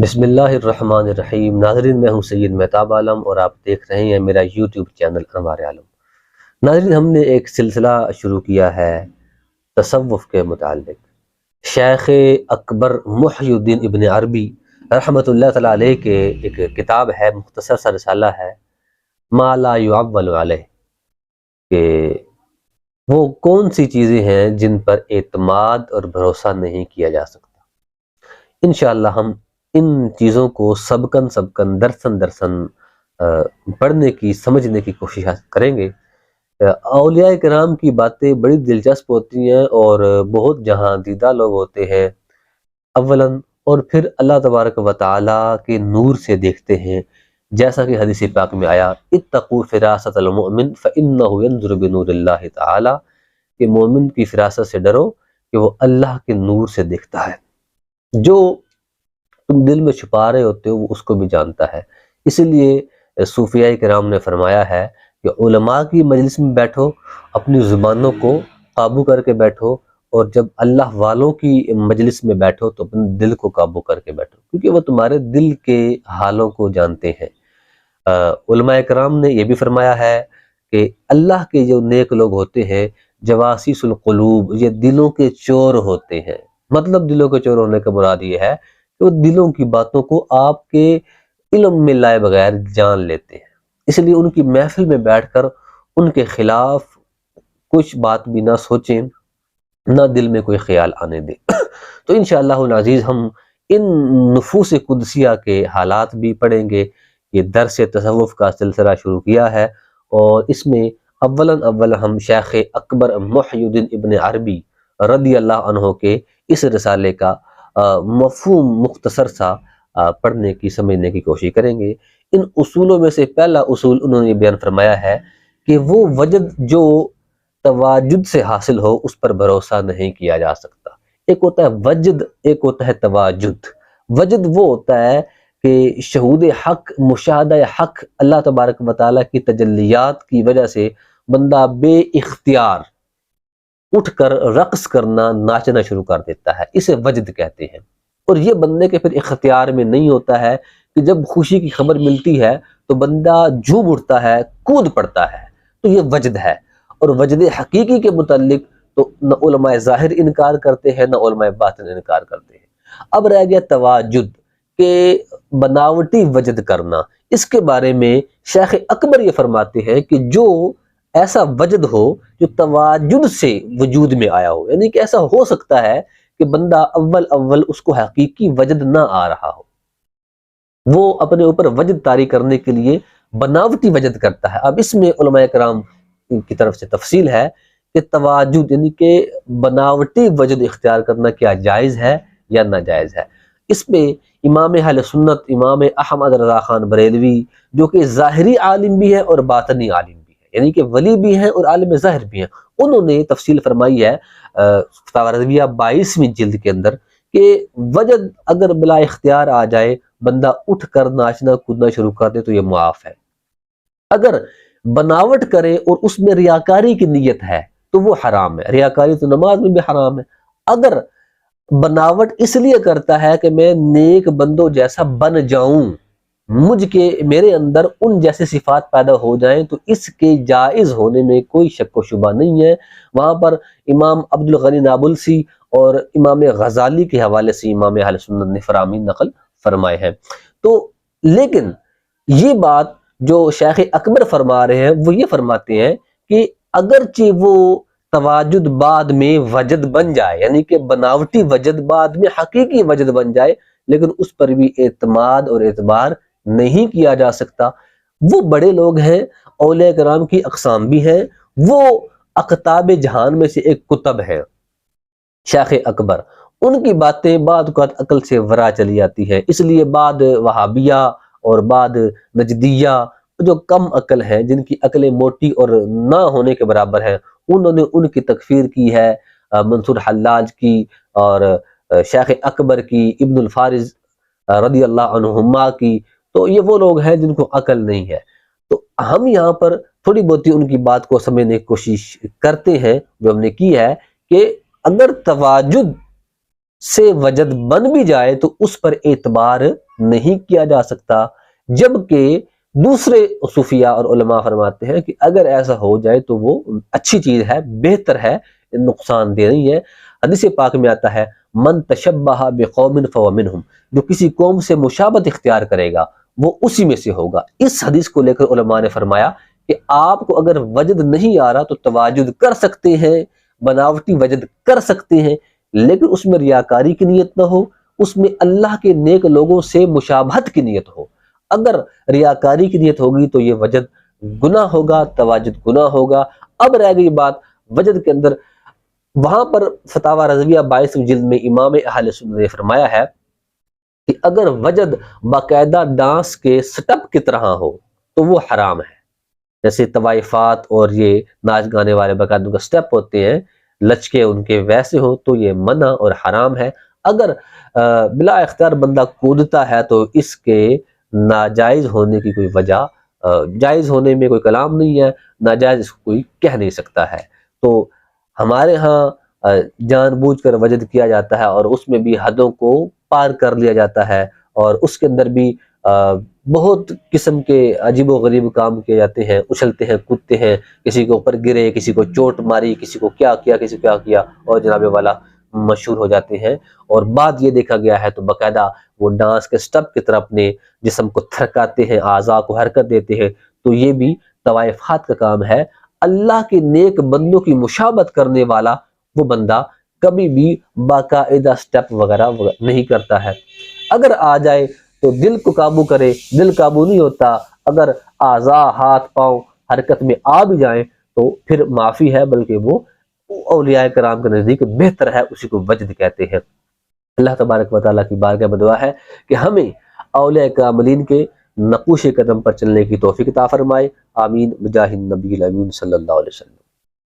بسم اللہ الرحمن الرحیم۔ ناظرین، میں ہوں سید مہتاب عالم اور آپ دیکھ رہے ہیں میرا یوٹیوب چینل انوار عالم۔ ناظرین، ہم نے ایک سلسلہ شروع کیا ہے تصوف کے متعلق۔ شیخ اکبر محی الدین ابن عربی رحمۃ اللہ تعالیٰ علیہ کے ایک کتاب ہے، مختصر سا رسالہ ہے، ما لا یعول علیہ، کہ وہ کون سی چیزیں ہیں جن پر اعتماد اور بھروسہ نہیں کیا جا سکتا۔ انشاءاللہ ہم ان چیزوں کو سبکن درسن پڑھنے کی سمجھنے کی کوشش کریں گے۔ اولیاء کرام کی باتیں بڑی دلچسپ ہوتی ہیں اور بہت جہاں دیدہ لوگ ہوتے ہیں اولاً، اور پھر اللہ تبارک و تعالیٰ کے نور سے دیکھتے ہیں، جیسا کہ حدیث پاک میں آیا اتقوا فراست المؤمن فإنہ ینظر بنور اللہ تعالیٰ، کہ مومن کی فراست سے ڈرو کہ وہ اللہ کے نور سے دیکھتا ہے، جو تم دل میں چھپا رہے ہوتے ہو وہ اس کو بھی جانتا ہے۔ اسی لیے صوفیاء کرام نے فرمایا ہے کہ علماء کی مجلس میں بیٹھو، اپنی زبانوں کو قابو کر کے بیٹھو، اور جب اللہ والوں کی مجلس میں بیٹھو تو اپنے دل کو قابو کر کے بیٹھو، کیونکہ وہ تمہارے دل کے حالوں کو جانتے ہیں۔ علماء کرام نے یہ بھی فرمایا ہے کہ اللہ کے جو نیک لوگ ہوتے ہیں جواسیس القلوب، یہ دلوں کے چور ہوتے ہیں۔ مطلب دلوں کے چور ہونے کا مراد یہ ہے کہ وہ دلوں کی باتوں کو آپ کے علم میں لائے بغیر جان لیتے ہیں، اس لیے ان کی محفل میں بیٹھ کر ان کے خلاف کچھ بات بھی نہ سوچیں، نہ دل میں کوئی خیال آنے دیں۔ تو انشاءاللہ العزیز ہم ان نفوس قدسیہ کے حالات بھی پڑھیں گے۔ یہ درس تصوف کا سلسلہ شروع کیا ہے، اور اس میں اول ہم شیخ اکبر محی الدین ابن عربی رضی اللہ عنہ کے اس رسالے کا مفہوم مختصر سا پڑھنے کی سمجھنے کی کوشش کریں گے۔ ان اصولوں میں سے پہلا اصول انہوں نے بیان فرمایا ہے کہ وہ وجد جو تواجد سے حاصل ہو اس پر بھروسہ نہیں کیا جا سکتا۔ ایک ہوتا ہے وجد، ایک ہوتا ہے تواجد۔ وجد وہ ہوتا ہے کہ شہود حق، مشاہدہ حق، اللہ تبارک و تعالیٰ کی تجلیات کی وجہ سے بندہ بے اختیار اٹھ کر رقص کرنا، ناچنا شروع کر دیتا ہے، اسے وجد کہتے ہیں۔ اور یہ بندے کے پھر اختیار میں نہیں ہوتا ہے کہ جب خوشی کی خبر ملتی ہے تو بندہ جھوم اٹھتا ہے، کود پڑتا ہے، تو یہ وجد ہے۔ اور وجد حقیقی کے متعلق تو نہ علماء ظاہر انکار کرتے ہیں، نہ علماء باطن انکار کرتے ہیں۔ اب رہ گیا تواجد، کہ بناوٹی وجد کرنا۔ اس کے بارے میں شیخ اکبر یہ فرماتے ہیں کہ جو ایسا وجد ہو جو تواجد سے وجود میں آیا ہو، یعنی کہ ایسا ہو سکتا ہے کہ بندہ اول اس کو حقیقی وجد نہ آ رہا ہو، وہ اپنے اوپر وجد طاری کرنے کے لیے بناوٹی وجد کرتا ہے۔ اب اس میں علماء کرام کی طرف سے تفصیل ہے کہ تواجد یعنی کہ بناوٹی وجد اختیار کرنا کیا جائز ہے یا ناجائز ہے۔ اس میں امام اہل سنت امام احمد رضا خان بریلوی، جو کہ ظاہری عالم بھی ہے اور باطنی عالم بھی ہے، یعنی کہ ولی بھی ہیں اور عالم ظاہر بھی ہیں، انہوں نے تفصیل فرمائی ہے فتاوی رضویہ 22ویں جلد کے اندر کہ وجد اگر بلا اختیار آ جائے، بندہ اٹھ کر ناچنا کودنا شروع کر دے تو یہ معاف ہے۔ اگر بناوٹ کرے اور اس میں ریاکاری کی نیت ہے تو وہ حرام ہے۔ ریاکاری تو نماز میں بھی حرام ہے۔ اگر بناوٹ اس لیے کرتا ہے کہ میں نیک بندوں جیسا بن جاؤں، میرے اندر ان جیسے صفات پیدا ہو جائیں، تو اس کے جائز ہونے میں کوئی شک و شبہ نہیں ہے۔ وہاں پر امام عبد الغنی نابلسی اور امام غزالی کے حوالے سے امام اہل سنت نے فرامین نقل فرمائے ہیں۔ تو لیکن یہ بات جو شیخ اکبر فرما رہے ہیں وہ یہ فرماتے ہیں کہ اگرچہ وہ تواجد بعد میں وجد بن جائے، یعنی کہ بناوٹی وجد بعد میں حقیقی وجد بن جائے، لیکن اس پر بھی اعتماد اور اعتبار نہیں کیا جا سکتا۔ وہ بڑے لوگ ہیں، اولیاء کرام کی اقسام بھی ہیں، وہ اقطاب جہان میں سے ایک قطب ہے شیخ اکبر، ان کی باتیں بعد اوقات عقل سے ورا چلی جاتی ہیں۔ اس لیے بعد وہابیہ اور بعد نجدیہ جو کم عقل ہیں، جن کی عقلیں موٹی اور نہ ہونے کے برابر ہیں، انہوں نے ان کی تکفیر کی ہے، منصور حلاج کی اور شیخ اکبر کی، ابن الفارض رضی اللہ عنہما کی۔ تو یہ وہ لوگ ہیں جن کو عقل نہیں ہے۔ تو ہم یہاں پر تھوڑی بہتی ان کی بات کو سمجھنے کی کوشش کرتے ہیں، جو ہم نے کی ہے کہ اگر تواجد سے وجد بن بھی جائے تو اس پر اعتبار نہیں کیا جا سکتا، جبکہ دوسرے صوفیاء اور علماء فرماتے ہیں کہ اگر ایسا ہو جائے تو وہ اچھی چیز ہے، بہتر ہے، نقصان دہ نہیں ہے۔ حدیث پاک میں آتا ہے من تشبہ بقوم فہو منہم، جو کسی قوم سے مشابہت اختیار کرے گا وہ اسی میں سے ہوگا۔ اس حدیث کو لے کر علماء نے فرمایا کہ آپ کو اگر وجد نہیں آ رہا تو تواجد کر سکتے ہیں، بناوٹی وجد کر سکتے ہیں، لیکن اس میں ریاکاری کی نیت نہ ہو، اس میں اللہ کے نیک لوگوں سے مشابہت کی نیت ہو۔ اگر ریاکاری کی نیت ہوگی تو یہ وجد گناہ ہوگا، تواجد گناہ ہوگا۔ اب رہ گئی بات وجد کے اندر، وہاں پر فتاوی رضویہ 22 جلد میں امام اہل سنت نے فرمایا ہے کہ اگر وجد باقاعدہ ڈانس کے سٹپ کی طرح ہو تو وہ حرام ہے، جیسے طوائفات اور یہ ناچ گانے والے باقاعدہ کا سٹیپ ہوتے ہیں، لچکے ان کے ویسے ہوں تو یہ منع اور حرام ہے۔ اگر بلا اختیار بندہ کودتا ہے تو اس کے ناجائز ہونے کی کوئی وجہ، جائز ہونے میں کوئی کلام نہیں ہے، ناجائز اس کو کوئی کہہ نہیں سکتا ہے۔ تو ہمارے ہاں جان بوجھ کر وجد کیا جاتا ہے اور اس میں بھی حدوں کو پار کر لیا جاتا ہے، اور اس کے اندر بھی بہت قسم کے عجیب و غریب کام کیے جاتے ہیں، اچھلتے ہیں، کودتے ہیں، کسی کے اوپر گرے، کسی کو چوٹ ماری، کسی کو کیا کیا، کسی کو کیا کیا، اور جناب والا مشہور ہو جاتے ہیں۔ اور بعد یہ دیکھا گیا ہے تو باقاعدہ وہ ڈانس کے سٹپ کی طرح اپنے جسم کو تھرکاتے ہیں، اعضاء کو حرکت دیتے ہیں، تو یہ بھی طوائفات کا کام ہے۔ اللہ کے نیک بندوں کی مشابہت کرنے والا وہ بندہ کبھی بھی باقاعدہ سٹیپ وغیرہ نہیں کرتا ہے۔ اگر آ جائے تو دل کو قابو کرے، دل قابو نہیں ہوتا، اگر اعضاء ہاتھ پاؤں حرکت میں آ بھی جائیں تو پھر معافی ہے، بلکہ وہ اولیاء کرام کے نزدیک بہتر ہے، اسی کو وجد کہتے ہیں۔ اللہ تبارک و تعالیٰ کی بارگاہ میں دعا ہے کہ ہمیں اولیاء کاملین کے نقوش قدم پر چلنے کی توفیق عطا فرمائے، آمین بجاہ النبی الامین صلی اللہ علیہ وسلم۔